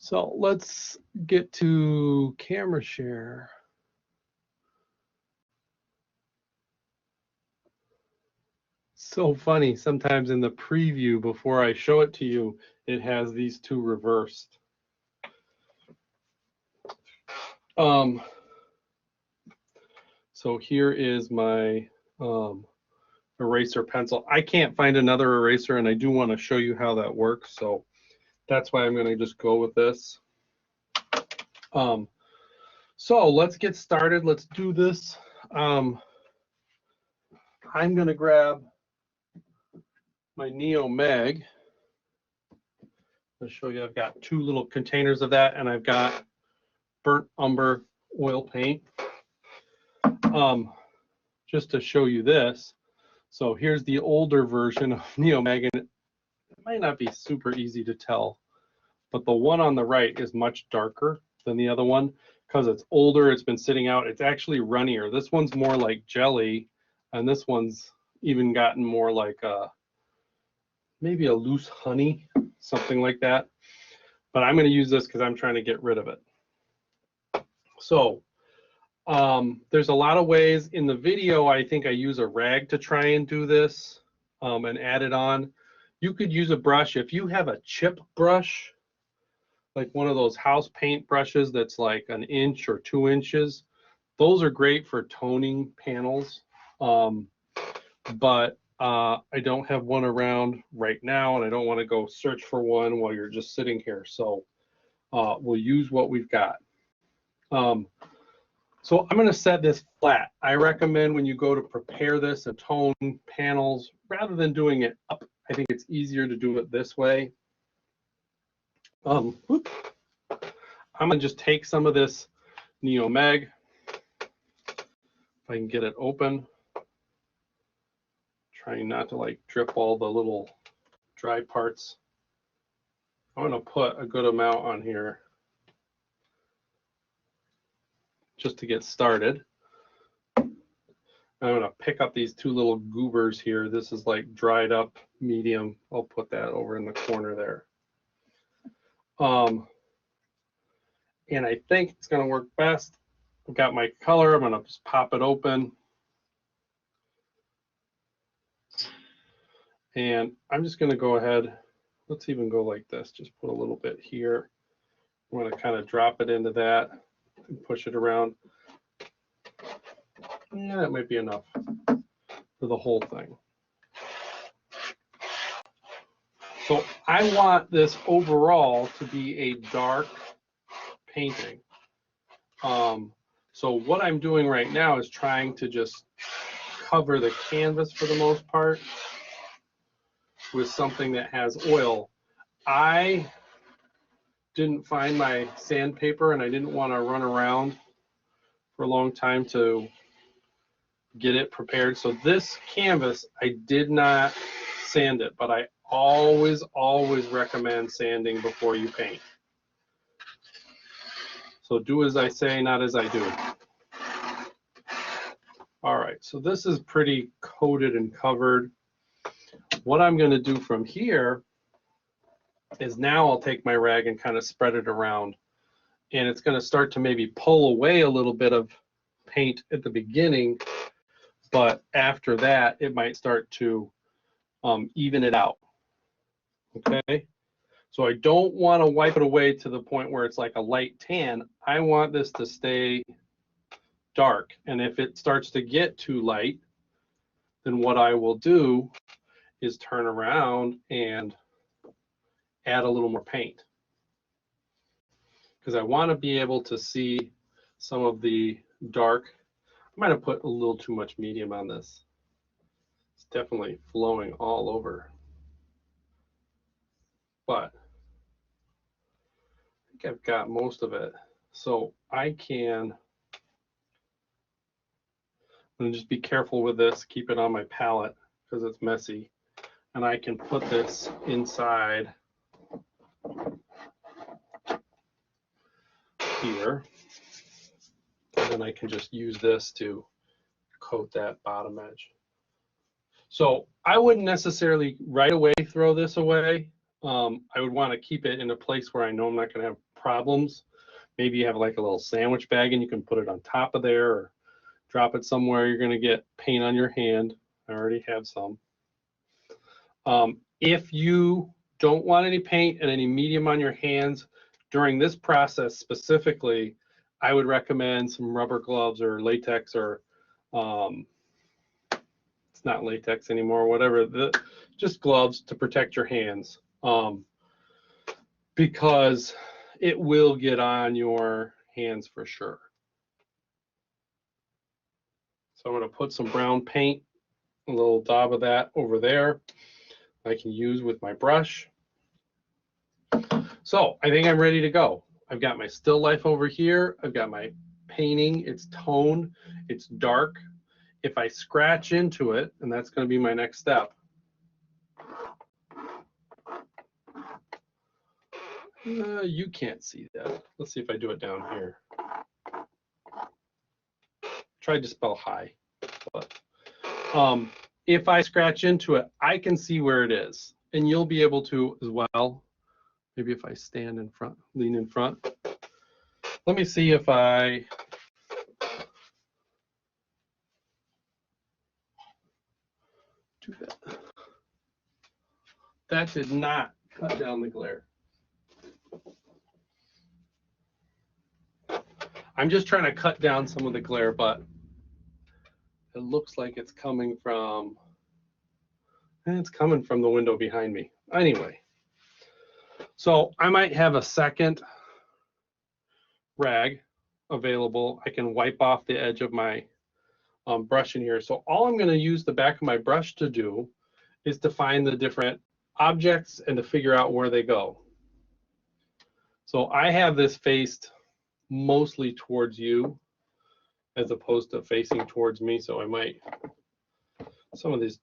So let's get to camera share. So funny, sometimes in the preview before I show it to you, it has these two reversed. So here is my eraser pencil. I can't find another eraser, and I do want to show you how that works. So that's why I'm going to just go with this. So let's get started. Let's do this. I'm going to grab my Neo Mag. I'll show you. I've got two little containers of that, and I've got burnt umber oil paint. Just to show you this. So here's the older version of Neo Mag, and it might not be super easy to tell, but the one on the right is much darker than the other one because it's older, it's been sitting out, it's actually runnier. This one's more like jelly, and this one's even gotten more like maybe a loose honey, something like that. But I'm going to use this because I'm trying to get rid of it. So there's a lot of ways. In the video, I think I use a rag to try and do this and add it on. You could use a brush. If you have a chip brush, like one of those house paint brushes that's like 1 inch or 2 inches, those are great for toning panels. But I don't have one around right now, and I don't want to go search for one while you're just sitting here. So we'll use what we've got. So I'm going to set this flat. I recommend when you go to prepare this and tone panels, rather than doing it up, I think it's easier to do it this way. I'm going to just take some of this Neo Mag, if I can get it open, trying not to like drip all the little dry parts. I'm going to put a good amount on here just to get started. I'm going to pick up these two little goobers here. This is like dried up medium. I'll put that over in the corner there. And I think it's going to work best. I've got my color. I'm going to just pop it open. And I'm just going to go ahead. Let's even go like this. Just put a little bit here. I'm going to kind of drop it into that and push it around. Yeah, that might be enough for the whole thing. So I want this overall to be a dark painting. So what I'm doing right now is trying to just cover the canvas for the most part with something that has oil. I didn't find my sandpaper, and I didn't want to run around for a long time to get it prepared. So this canvas, I did not sand it, but I always recommend sanding before you paint. So do as I say, not as I do. All right, so this is pretty coated and covered. What I'm going to do from here is now I'll take my rag and kind of spread it around, and it's going to start to maybe pull away a little bit of paint at the beginning, but after that it might start to even it out. Okay, so I don't want to wipe it away to the point where it's like a light tan. I want this to stay dark, and if it starts to get too light, then what I will do is turn around and add a little more paint, because I want to be able to see some of the dark. I might have put a little too much medium on this. It's definitely flowing all over, but I think I've got most of it. So I can, and just be careful with this, keep it on my palette because it's messy, and I can put this inside here, and then I can just use this to coat that bottom edge. So I wouldn't necessarily right away throw this away. I would want to keep it in a place where I know I'm not going to have problems, maybe you have like a little sandwich bag and you can put it on top of there or drop it somewhere, you're going to get paint on your hand. I already have some. If you don't want any paint and any medium on your hands during this process specifically, I would recommend some rubber gloves or latex, or it's not latex anymore, whatever, just gloves to protect your hands, because it will get on your hands for sure. So I'm going to put some brown paint, a little dab of that over there. I can use with my brush. So I think I'm ready to go. I've got my still life over here. I've got my painting. It's tone. It's dark. If I scratch into it, and that's going to be my next step. You can't see that. Let's see if I do it down here. Tried to spell high, but if I scratch into it, I can see where it is, and you'll be able to as well. Maybe if I stand in front, lean in front. Let me see if I do that. That did not cut down the glare. I'm just trying to cut down some of the glare, but it looks like it's coming from, it's coming from the window behind me. Anyway, so I might have a second rag available. I can wipe off the edge of my brush in here. So all I'm going to use the back of my brush to do is to find the different objects and to figure out where they go. So I have this faced mostly towards you as opposed to facing towards me. So I might, some of these